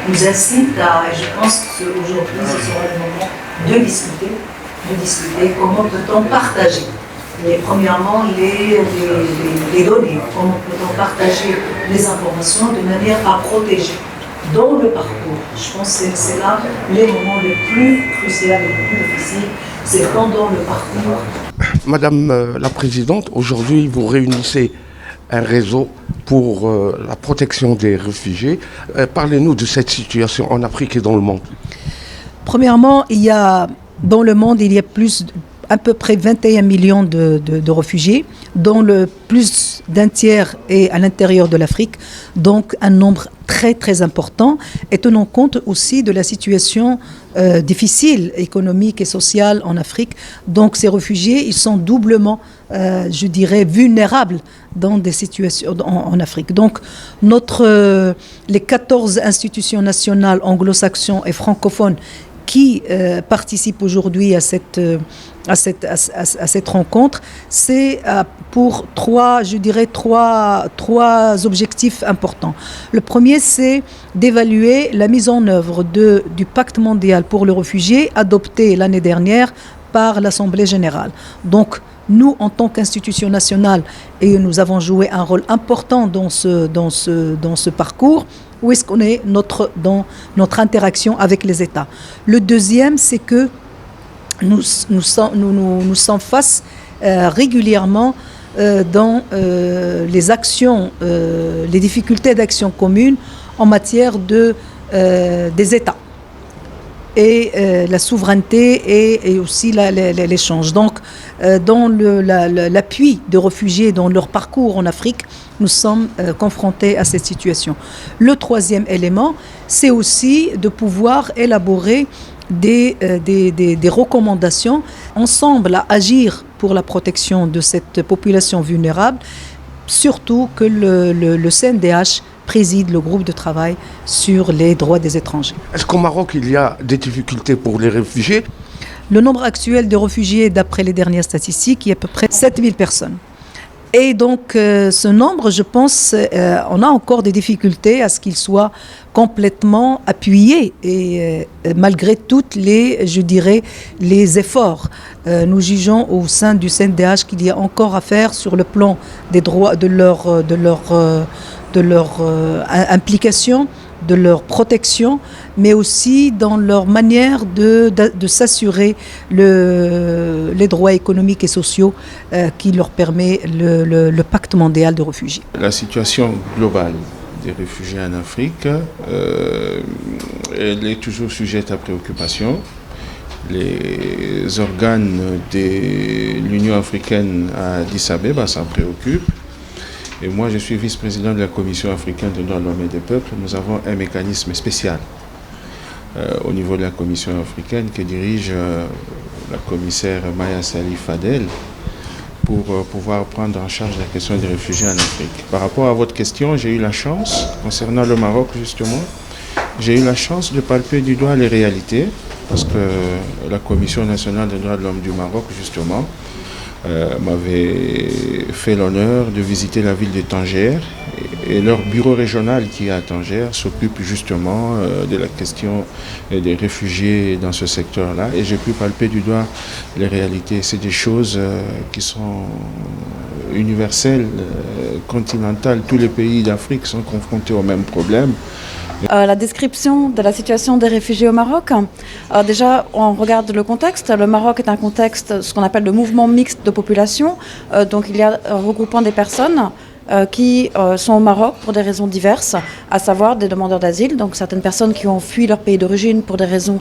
nous incite et je pense qu'aujourd'hui ce sera le moment de discuter comment peut-on partager. Premièrement, les données, comment peut-on partager les informations de manière à protéger dans le parcours. Je pense que c'est là les moments les plus cruciaux, les plus difficiles, c'est pendant le parcours. Madame la Présidente, aujourd'hui vous réunissez un réseau pour la protection des réfugiés. Parlez-nous de cette situation en Afrique et dans le monde. Premièrement, dans le monde, il y a à peu près 21 millions de réfugiés, dont le plus d'un tiers est à l'intérieur de l'Afrique, donc un nombre très très important, et tenant compte aussi de la situation difficile économique et sociale en Afrique. Donc ces réfugiés, ils sont doublement, je dirais, vulnérables dans des situations en Afrique. Donc les 14 institutions nationales anglo-saxons et francophones qui participent aujourd'hui à cette rencontre, c'est pour trois objectifs importants. Le premier, c'est d'évaluer la mise en œuvre du pacte mondial pour les réfugiés adopté l'année dernière par l'Assemblée générale. Donc, nous, en tant qu'institution nationale, et nous avons joué un rôle important dans ce parcours, où est-ce qu'on est dans notre interaction avec les États. Le deuxième, c'est que nous sommes face régulièrement dans les actions, les difficultés d'action commune en matière des États et la souveraineté et aussi l'échange. Donc, dans l'appui des réfugiés dans leur parcours en Afrique, nous sommes confrontés à cette situation. Le troisième élément, c'est aussi de pouvoir élaborer des recommandations ensemble à agir pour la protection de cette population vulnérable, surtout que le CNDH préside le groupe de travail sur les droits des étrangers. Est-ce qu'au Maroc, il y a des difficultés pour les réfugiés ? Le nombre actuel de réfugiés, d'après les dernières statistiques, il y a à peu près 7000 personnes. Et donc, ce nombre, je pense, on a encore des difficultés à ce qu'il soit complètement appuyé et malgré toutes les efforts. Nous jugeons au sein du CNDH qu'il y a encore à faire sur le plan des droits, de leur implication, de leur protection, mais aussi dans leur manière de s'assurer les droits économiques et sociaux qui leur permet le pacte mondial de réfugiés. La situation globale des réfugiés en Afrique, elle est toujours sujette à préoccupation. Les organes de l'Union africaine à Addis Abeba s'en préoccupent. Et moi, je suis vice-président de la Commission africaine des droits de l'homme et des peuples. Nous avons un mécanisme spécial au niveau de la Commission africaine que dirige la commissaire Maya Salih Fadel pour pouvoir prendre en charge la question des réfugiés en Afrique. Par rapport à votre question, j'ai eu la chance, concernant le Maroc justement, j'ai eu la chance de palper du doigt les réalités parce que la Commission nationale des droits de l'homme du Maroc justement m'avait fait l'honneur de visiter la ville de Tanger et leur bureau régional qui est à Tanger s'occupe justement de la question des réfugiés dans ce secteur-là et j'ai pu palper du doigt les réalités. C'est des choses qui sont universelles, continentales. Tous les pays d'Afrique sont confrontés au même problème. La description de la situation des réfugiés au Maroc. Déjà, on regarde le contexte. Le Maroc est un contexte, ce qu'on appelle le mouvement mixte de population. Donc il y a un regroupement des personnes qui sont au Maroc pour des raisons diverses, à savoir des demandeurs d'asile, donc certaines personnes qui ont fui leur pays d'origine pour des raisons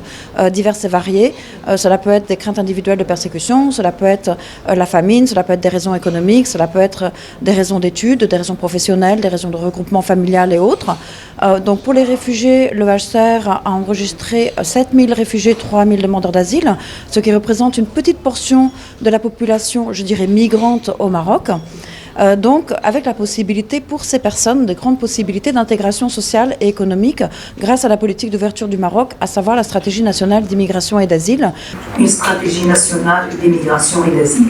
diverses et variées. Cela peut être des craintes individuelles de persécution, cela peut être la famine, cela peut être des raisons économiques, cela peut être des raisons d'études, des raisons professionnelles, des raisons de regroupement familial et autres. Donc pour les réfugiés, le HCR a enregistré 7000 réfugiés, 3000 demandeurs d'asile, ce qui représente une petite portion de la population, je dirais, migrante au Maroc. Donc avec la possibilité pour ces personnes, de grandes possibilités d'intégration sociale et économique grâce à la politique d'ouverture du Maroc, à savoir la stratégie nationale d'immigration et d'asile. Une stratégie nationale d'immigration et d'asile